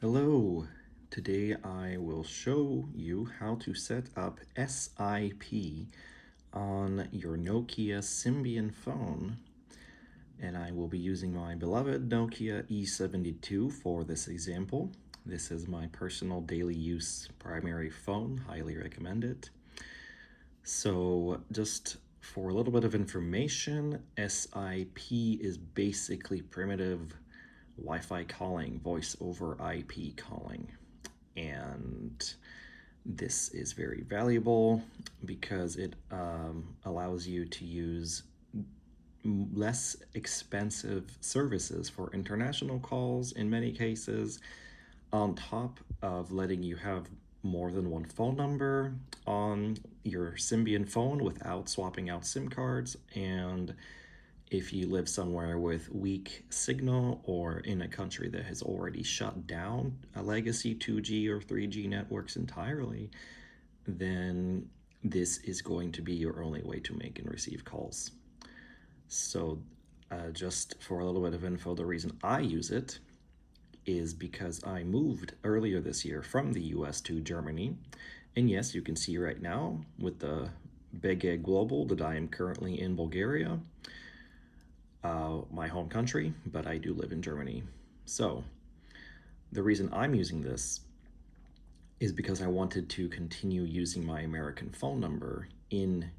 Hello, today I will show you how to set up SIP on your Nokia Symbian phone, and I will be using my beloved Nokia E72 for this example. This is my personal daily use primary phone, highly recommend it. So just for a little bit of information, SIP is basically primitive Wi-Fi calling, voice over IP calling. And this is very valuable because it allows you to use less expensive services for international calls in many cases, on top of letting you have more than one phone number on your Symbian phone without swapping out SIM cards. And if you live somewhere with weak signal or in a country that has already shut down a legacy 2G or 3G networks entirely, then this is going to be your only way to make and receive calls. So just for a little bit of info, the reason I use it is because I moved earlier this year from the US to Germany. And yes, you can see right now with the Big Egg Global that I am currently in Bulgaria, my home country, but I do live in Germany. So the reason I'm using this is because I wanted to continue using my American phone number in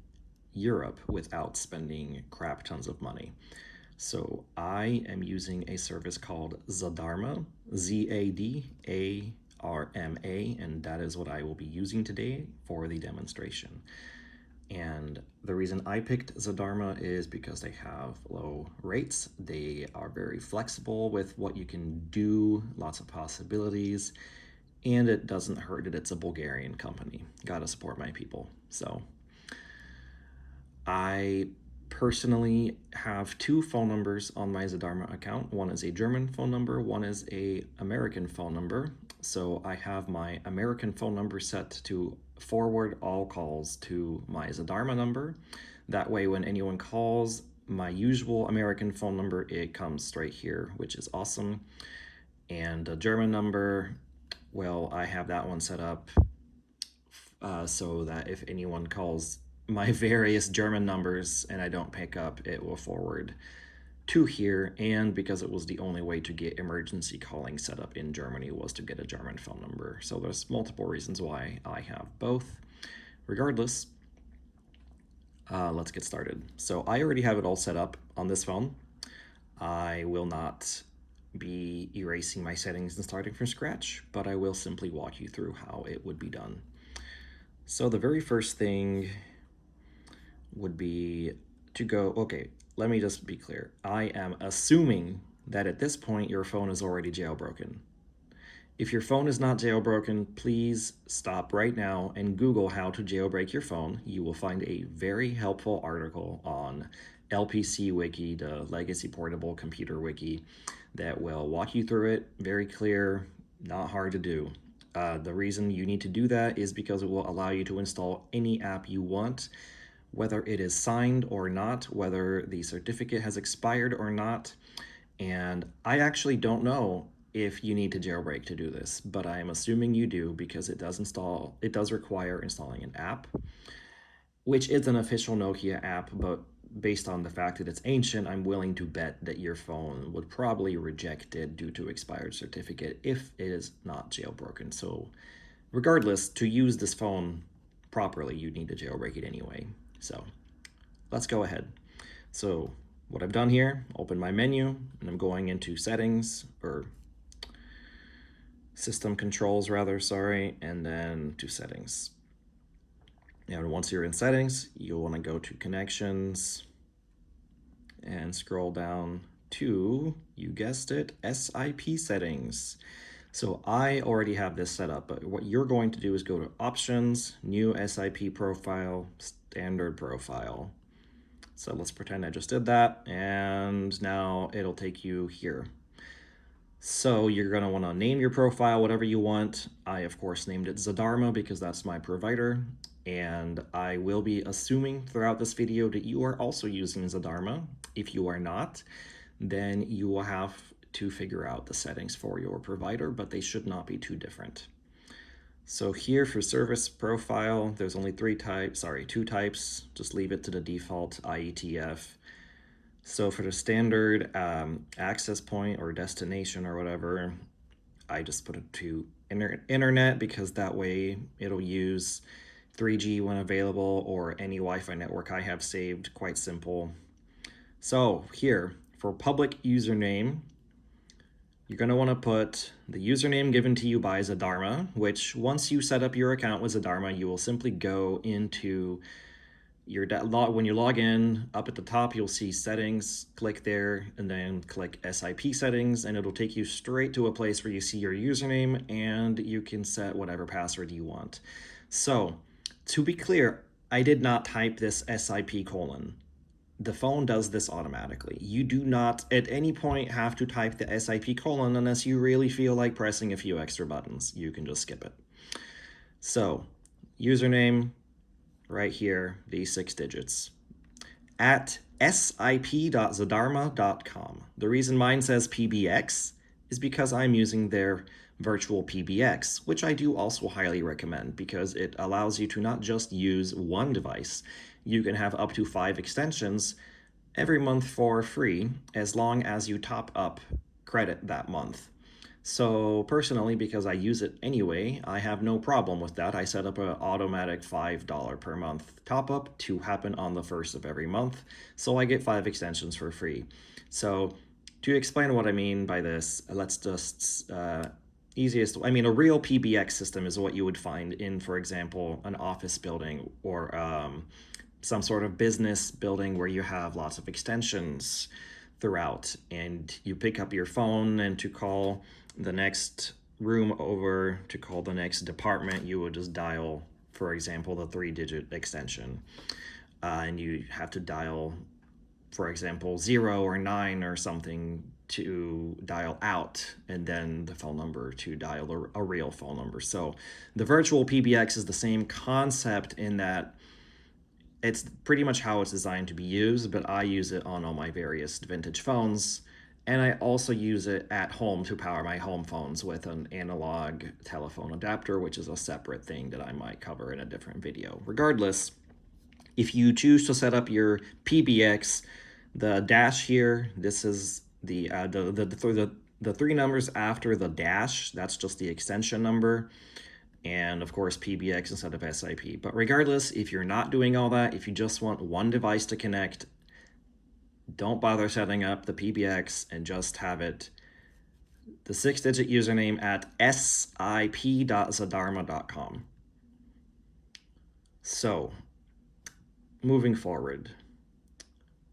Europe without spending crap tons of money. So I am using a service called Zadarma, Zadarma, and that is what I will be using today for the demonstration. And the reason I picked Zadarma is because they have low rates. They are very flexible with what you can do, lots of possibilities, and it doesn't hurt that it's a Bulgarian company. Gotta support my people. So I personally have two phone numbers on my Zadarma account. One is a German phone number, one is a American phone number. So I have my American phone number set to forward all calls to my Zadarma number. That way when anyone calls my usual American phone number, it comes straight here, which is awesome. And a German number, well, I have that one set up so that if anyone calls my various German numbers and I don't pick up, it will forward to here. And because it was the only way to get emergency calling set up in Germany was to get a German phone number. So there's multiple reasons why I have both. Regardless, let's get started. So I already have it all set up on this phone. I will not be erasing my settings and starting from scratch, but I will simply walk you through how it would be done. So the very first thing would be to go, okay, let me just be clear. I am assuming that at this point your phone is already jailbroken. If your phone is not jailbroken, please stop right now and Google how to jailbreak your phone. You will find a very helpful article on LPC Wiki, the Legacy Portable Computer Wiki, that will walk you through it. Very clear, not hard to do. The reason you need to do that is because it will allow you to install any app you want, whether it is signed or not, whether the certificate has expired or not. And I actually don't know if you need to jailbreak to do this, but I am assuming you do because it does require installing an app, which is an official Nokia app, but based on the fact that it's ancient, I'm willing to bet that your phone would probably reject it due to expired certificate if it is not jailbroken. So regardless, to use this phone properly, you need to jailbreak it anyway. So let's go ahead. So what I've done here, open my menu, and I'm going into settings, or system controls rather, sorry, and then to settings. And once you're in settings, you'll want to go to connections and scroll down to, you guessed it, SIP settings. So I already have this set up, but what you're going to do is go to options, new SIP profile, standard profile. So let's pretend I just did that, and now it'll take you here. So you're going to want to name your profile whatever you want. I, of course, named it Zadarma because that's my provider. And I will be assuming throughout this video that you are also using Zadarma. If you are not, then you will have to figure out the settings for your provider, but they should not be too different. So here for service profile, there's only two types. Just leave it to the default IETF. So for the standard access point or destination or whatever, I just put it to internet because that way it'll use 3G when available or any Wi-Fi network I have saved. Quite simple. So here for public username, you're going to want to put the username given to you by Zadarma, which once you set up your account with Zadarma, you will simply go into your when you log in. Up at the top, you'll see settings, click there, and then click SIP settings, and it'll take you straight to a place where you see your username and you can set whatever password you want. So to be clear, I did not type this SIP : the phone does this automatically. You do not at any point have to type the SIP : unless you really feel like pressing a few extra buttons. You can just skip it. So username right here, these 6 digits at sip.zadarma.com. The reason mine says PBX is because I'm using their virtual PBX, which I do also highly recommend because it allows you to not just use one device. You can have up to 5 extensions every month for free as long as you top up credit that month. So personally, because I use it anyway, I have no problem with that. I set up an automatic $5 per month top up to happen on the 1st of every month, so I get 5 extensions for free. So to explain what I mean by this, let's just a real PBX system is what you would find in, for example, an office building or some sort of business building where you have lots of extensions throughout, and you pick up your phone and to call the next room over, to call the next department, you would just dial, for example, the 3-digit extension. And you have to dial, for example, 0 or 9 or something to dial out, and then the phone number to dial a real phone number. So the virtual PBX is the same concept in that it's pretty much how it's designed to be used, but I use it on all my various vintage phones, and I also use it at home to power my home phones with an analog telephone adapter, which is a separate thing that I might cover in a different video. Regardless, if you choose to set up your PBX, the dash here, this is the 3 numbers after the dash, that's just the extension number. And of course PBX instead of SIP. But regardless, if you're not doing all that, if you just want one device to connect, don't bother setting up the PBX and just have it the 6-digit username at sip.zadarma.com. So moving forward,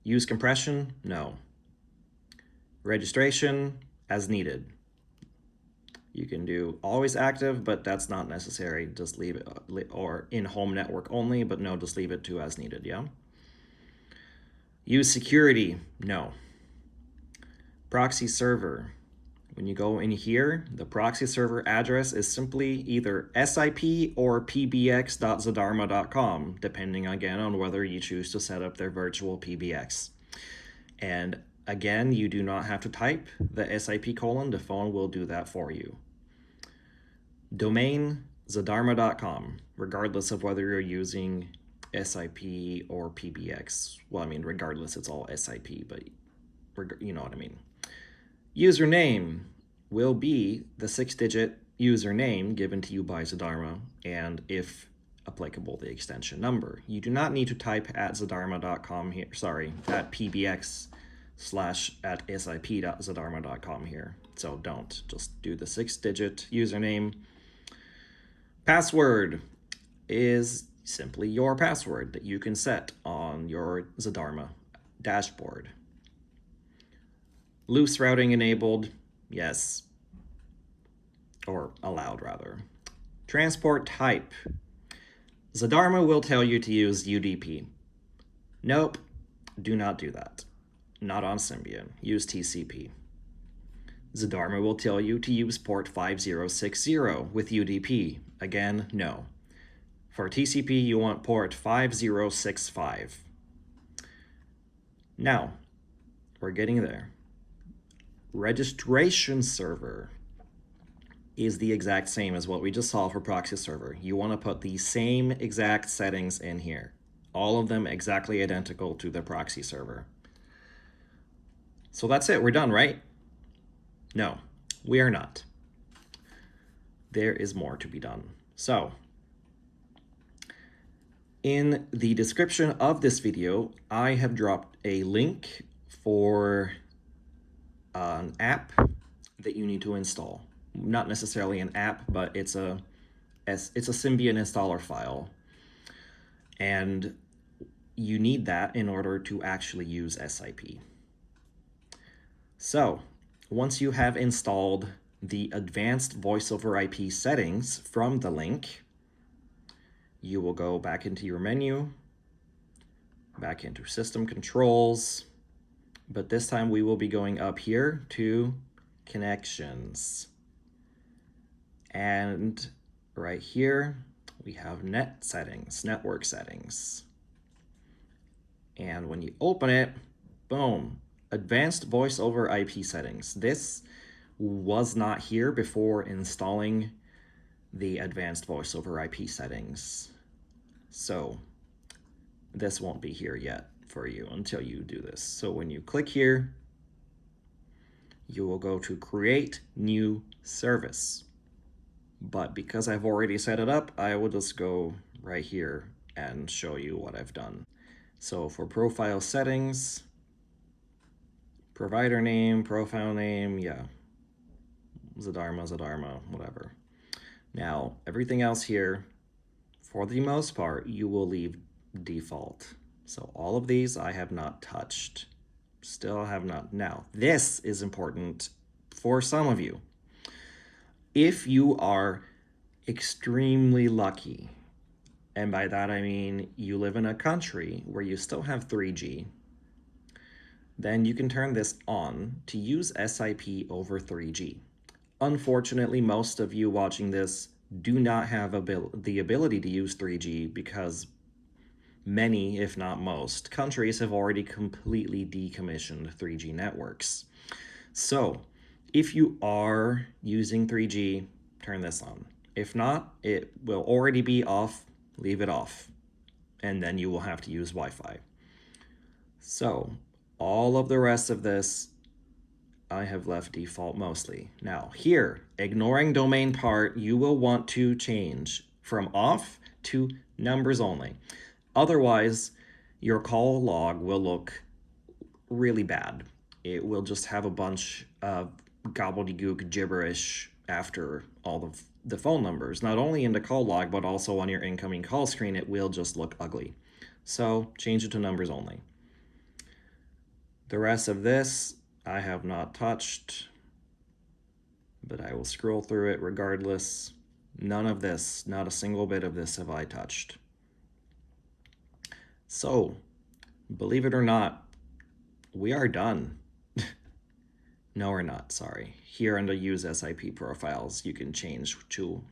use compression? No. Registration as needed. You can do always active, but that's not necessary. Just leave it, or in home network only, but no, just leave it to as needed, yeah? Use security? No. Proxy server. When you go in here, the proxy server address is simply either SIP or pbx.zadarma.com, depending again on whether you choose to set up their virtual PBX. And again, you do not have to type the SIP : the phone will do that for you. Domain, zadarma.com, regardless of whether you're using SIP or PBX. Well, I mean, regardless, it's all SIP, but you know what I mean. Username will be the 6-digit username given to you by Zadarma, and if applicable, the extension number. You do not need to type at zadarma.com here, at pbx/ at sip.zadarma.com here. So don't, just do the 6-digit username. Password is simply your password that you can set on your Zadarma dashboard. Loose routing enabled, yes, or allowed rather. Transport type. Zadarma will tell you to use UDP. Nope, do not do that. Not on Symbian, use TCP. Zadarma will tell you to use port 5060 with UDP. Again, no. For TCP, you want port 5065. Now, we're getting there. registration server is the exact same as what we just saw for proxy server. You want to put the same exact settings in here. All of them exactly identical to the proxy server. So that's it, we're done, right? No, we are not. There is more to be done. So, in the description of this video, I have dropped a link for an app that you need to install. Not necessarily an app, but it's a Symbian installer file. And you need that in order to actually use SIP. So, once you have installed the advanced voice over IP settings from the link, you will go back into your menu, back into system controls, but this time we will be going up here to connections. And right here, we have net settings, network settings. And when you open it, boom, advanced voice over IP settings. This was not here before installing the advanced voice over IP settings. So this won't be here yet for you until you do this. So when you click here, you will go to create new service. But because I've already set it up, I will just go right here and show you what I've done. So for profile settings, provider name, profile name, yeah, Zadarma, whatever. Now, everything else here, for the most part, you will leave default. So all of these I have not touched. Still have not. Now, this is important for some of you. If you are extremely lucky, and by that I mean you live in a country where you still have 3G, then you can turn this on to use SIP over 3G. Unfortunately, most of you watching this do not have the ability to use 3G because many, if not most, countries have already completely decommissioned 3G networks. So, if you are using 3G, turn this on. If not, it will already be off, leave it off, and then you will have to use Wi-Fi. So, all of the rest of this, I have left default mostly. Now, here, ignoring domain part, you will want to change from off to numbers only. Otherwise, your call log will look really bad. It will just have a bunch of gobbledygook gibberish after all of the phone numbers. Not only in the call log, but also on your incoming call screen, it will just look ugly. So change it to numbers only. The rest of this, I have not touched, but I will scroll through it regardless. None of this, not a single bit of this have I touched. So, believe it or not, we are done. No, we're not, sorry. Here under Use SIP Profiles, you can change to,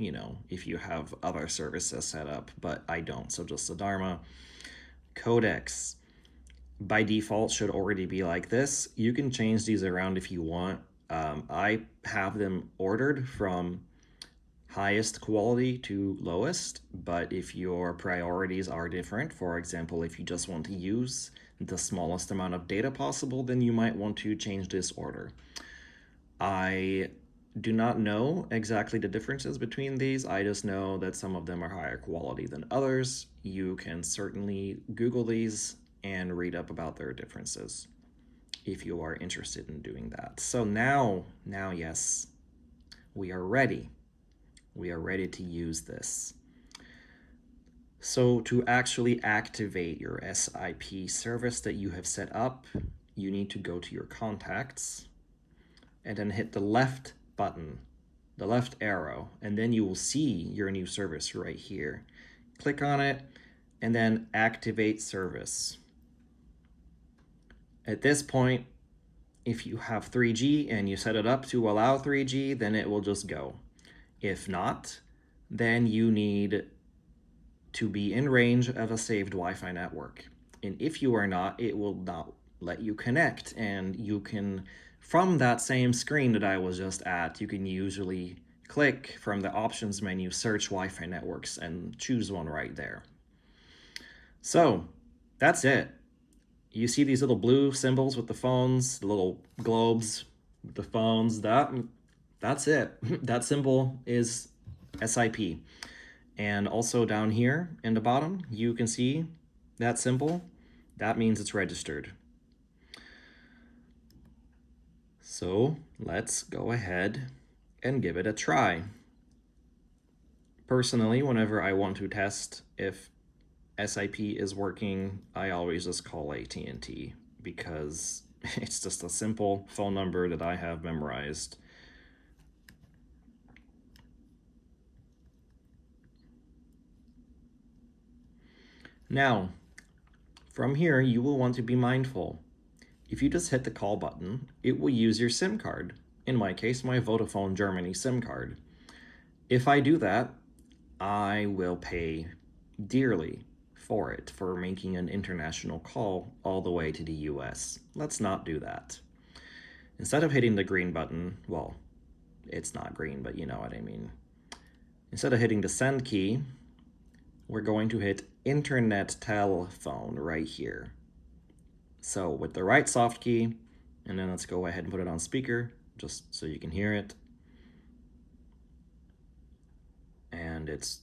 if you have other services set up, but I don't, so just Zadarma. Codecs, by default, should already be like this. You can change these around if you want. I have them ordered from highest quality to lowest, but if your priorities are different, for example, if you just want to use the smallest amount of data possible, then you might want to change this order. I do not know exactly the differences between these. I just know that some of them are higher quality than others. You can certainly Google these and read up about their differences if you are interested in doing that. So now, yes, we are ready. We are ready to use this. So to actually activate your SIP service that you have set up, you need to go to your contacts and then hit the left button, the left arrow, and then you will see your new service right here. Click on it and then activate service. At this point, if you have 3G and you set it up to allow 3G, then it will just go. If not, then you need to be in range of a saved Wi-Fi network. And if you are not, it will not let you connect, and you can from that same screen that I was just at, you can usually click from the options menu, search Wi-Fi networks, and choose one right there. So that's it. You see these little blue symbols with the phones, the little globes with the phones. That's it. That symbol is SIP. And also down here in the bottom, you can see that symbol. That means it's registered. So let's go ahead and give it a try. Personally, whenever I want to test if SIP is working, I always just call AT&T because it's just a simple phone number that I have memorized. Now, from here, you will want to be mindful. If you just hit the call button, it will use your SIM card. In my case, my Vodafone Germany SIM card. If I do that, I will pay dearly for it, for making an international call all the way to the US. Let's not do that. Instead of hitting the green button, well, it's not green, but you know what I mean. Instead of hitting the send key, we're going to hit internet telephone right here. So with the right soft key, and then let's go ahead and put it on speaker, just so you can hear it. And it's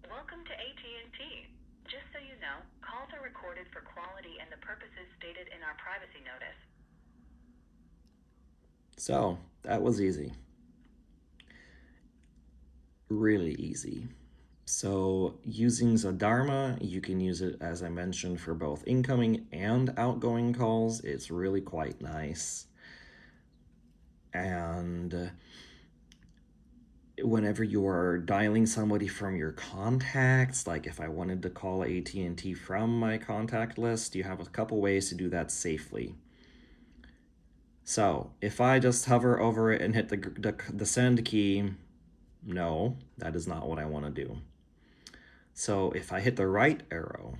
Welcome to AT&T. Just so you know, calls are recorded for quality and the purposes stated in our privacy notice. So that was easy. Really easy. So using Zadarma, you can use it, as I mentioned, for both incoming and outgoing calls. It's really quite nice. And whenever you are dialing somebody from your contacts, like if I wanted to call AT&T from my contact list, you have a couple ways to do that safely. So if I just hover over it and hit the send key, no, that is not what I want to do. So if I hit the right arrow,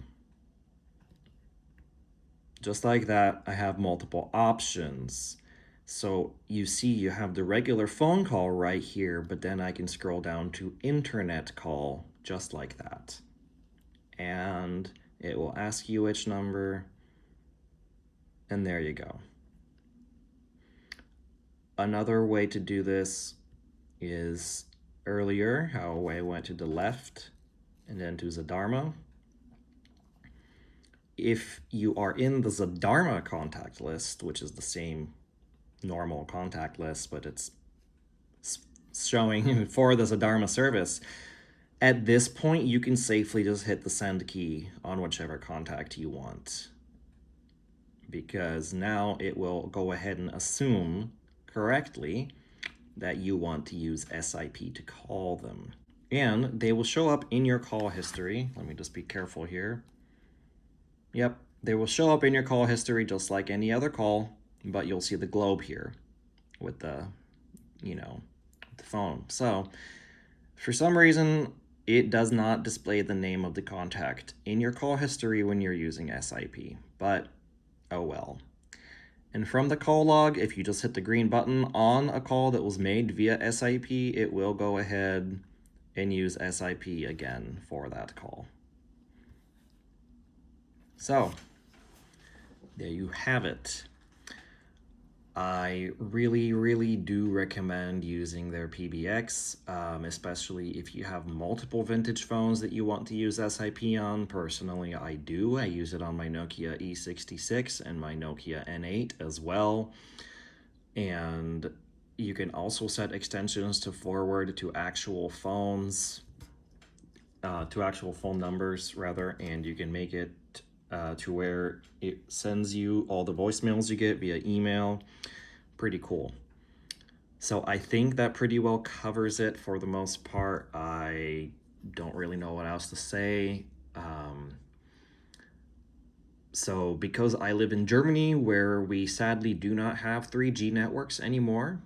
just like that, I have multiple options. So you see you have the regular phone call right here, but then I can scroll down to internet call just like that. And it will ask you which number, and there you go. Another way to do this is earlier, how I went to the left and then to Zadarma. If you are in the Zadarma contact list, which is the same normal contact list, but it's showing for the Zadarma service, at this point you can safely just hit the send key on whichever contact you want, because now it will go ahead and assume correctly that you want to use SIP to call them. And they will show up in your call history. Let me just be careful here. Yep, they will show up in your call history just like any other call, but you'll see the globe here with the, the phone. So for some reason, it does not display the name of the contact in your call history when you're using SIP, but oh well. And from the call log, if you just hit the green button on a call that was made via SIP, it will go ahead and use SIP again for that call. So there you have it. I really do recommend using their PBX, especially if you have multiple vintage phones that you want to use SIP on. Personally, I do. I use it on my Nokia E72 and my Nokia N8 as well. And you can also set extensions to forward to actual phones, to actual phone numbers rather, and you can make it to where it sends you all the voicemails you get via email. Pretty cool. So I think that pretty well covers it for the most part. I don't really know what else to say. So because I live in Germany, where we sadly do not have 3G networks anymore,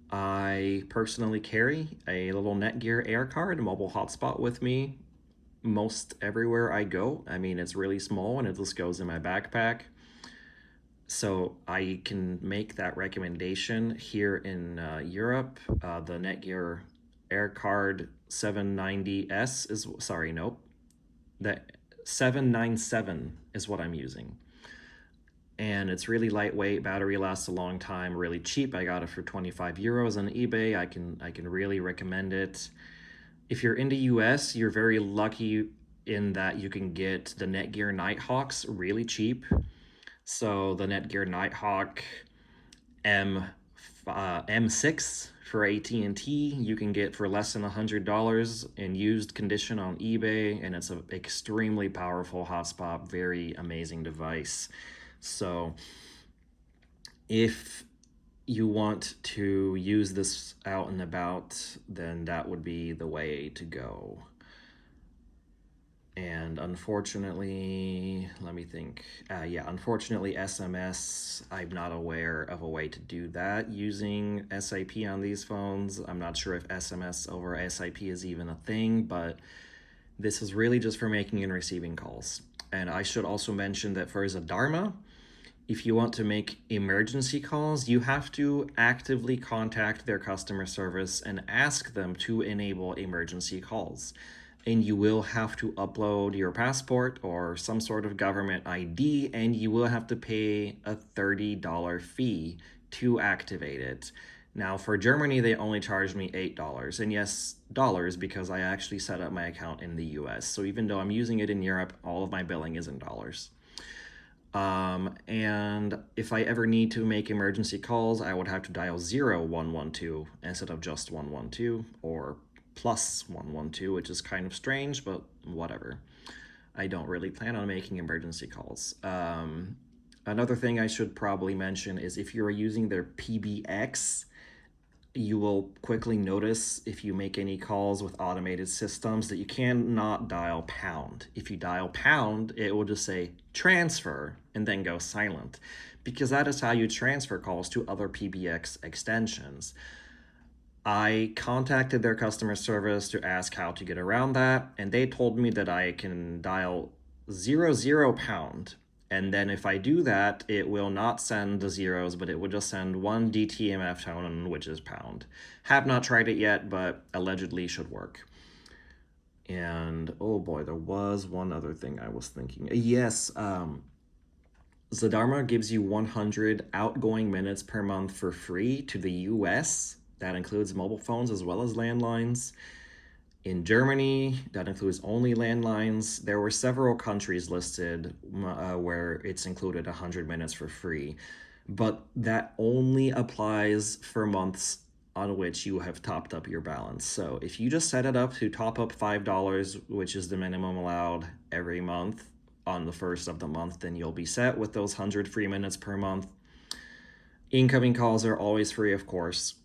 I personally carry a little Netgear Air card, a mobile hotspot with me most everywhere I go. I mean, it's really small and it just goes in my backpack. So I can make that recommendation here in Europe. The Netgear AirCard 790S is, sorry, nope. The 797 is what I'm using. And it's really lightweight, battery lasts a long time, really cheap. I got it for 25 euros on eBay. I can really recommend it. If you're in the US, you're very lucky in that you can get the Netgear Nighthawks really cheap. So the Netgear Nighthawk M M6 for AT&T you can get for less than $100 in used condition on eBay, and it's an extremely powerful hotspot, very amazing device. So if you want to use this out and about, then that would be the way to go. And unfortunately, let me think. Unfortunately, SMS, I'm not aware of a way to do that using SIP on these phones. I'm not sure if SMS over SIP is even a thing, but this is really just for making and receiving calls. And I should also mention that for Zadarma, if you want to make emergency calls, you have to actively contact their customer service and ask them to enable emergency calls. And you will have to upload your passport or some sort of government ID, and you will have to pay a $30 fee to activate it. Now, for Germany, they only charged me $8. And yes, dollars, because I actually set up my account in the US. So even though I'm using it in Europe, all of my billing is in dollars. And if I ever need to make emergency calls, I would have to dial 0112 instead of just 112, or plus 112, which is kind of strange, but whatever. I don't really plan on making emergency calls. Another thing I should probably mention is if you're using their PBX, you will quickly notice if you make any calls with automated systems that you cannot dial pound. If you dial pound, it will just say transfer and then go silent, because that is how you transfer calls to other PBX extensions. I contacted their customer service to ask how to get around that, and they told me that I can dial 00 pound, and then if I do that, it will not send the zeros, but it will just send one DTMF tone, which is pound. Have not tried it yet, but allegedly should work. And oh boy, there was one other thing I was thinking. Yes, Zadarma gives you 100 outgoing minutes per month for free to the US. That includes mobile phones as well as landlines. In Germany, that includes only landlines. There were several countries listed where it's included 100 minutes for free, but that only applies for months on which you have topped up your balance. So if you just set it up to top up $5, which is the minimum allowed every month on the first of the month, then you'll be set with those 100 free minutes per month. Incoming calls are always free, of course,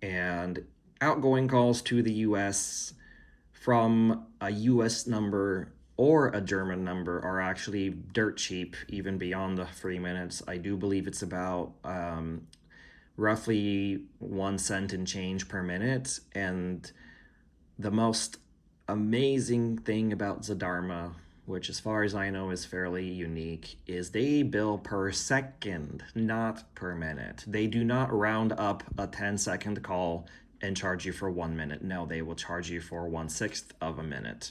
and outgoing calls to the US from a US number or a German number are actually dirt cheap, even beyond the free minutes. I do believe it's about roughly 1 cent and change per minute. And the most amazing thing about Zadarma, which as far as I know is fairly unique, is they bill per second, not per minute. They do not round up a 10-second call and charge you for 1 minute. No, they will charge you for 1/6 of a minute.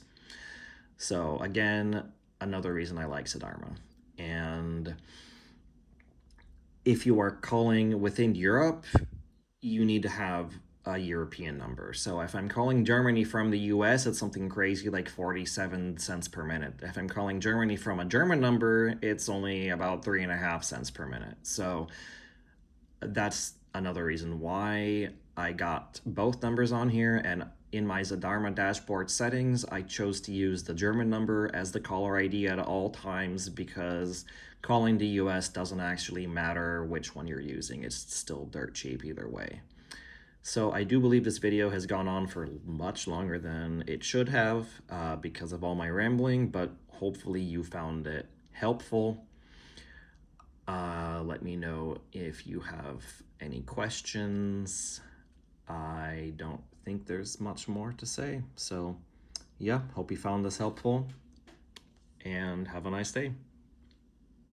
So again, another reason I like Zadarma. And if you are calling within Europe, you need to have a European number. So if I'm calling Germany from the US, it's something crazy like 47 cents per minute. If I'm calling Germany from a German number, it's only about 3.5 cents per minute. So that's another reason why I got both numbers on here. And in my Zadarma dashboard settings, I chose to use the German number as the caller ID at all times, because calling the US doesn't actually matter which one you're using. It's still dirt cheap either way. So I do believe this video has gone on for much longer than it should have because of all my rambling, but hopefully you found it helpful. Let me know if you have any questions. I don't think there's much more to say, so yeah, hope you found this helpful, and have a nice day.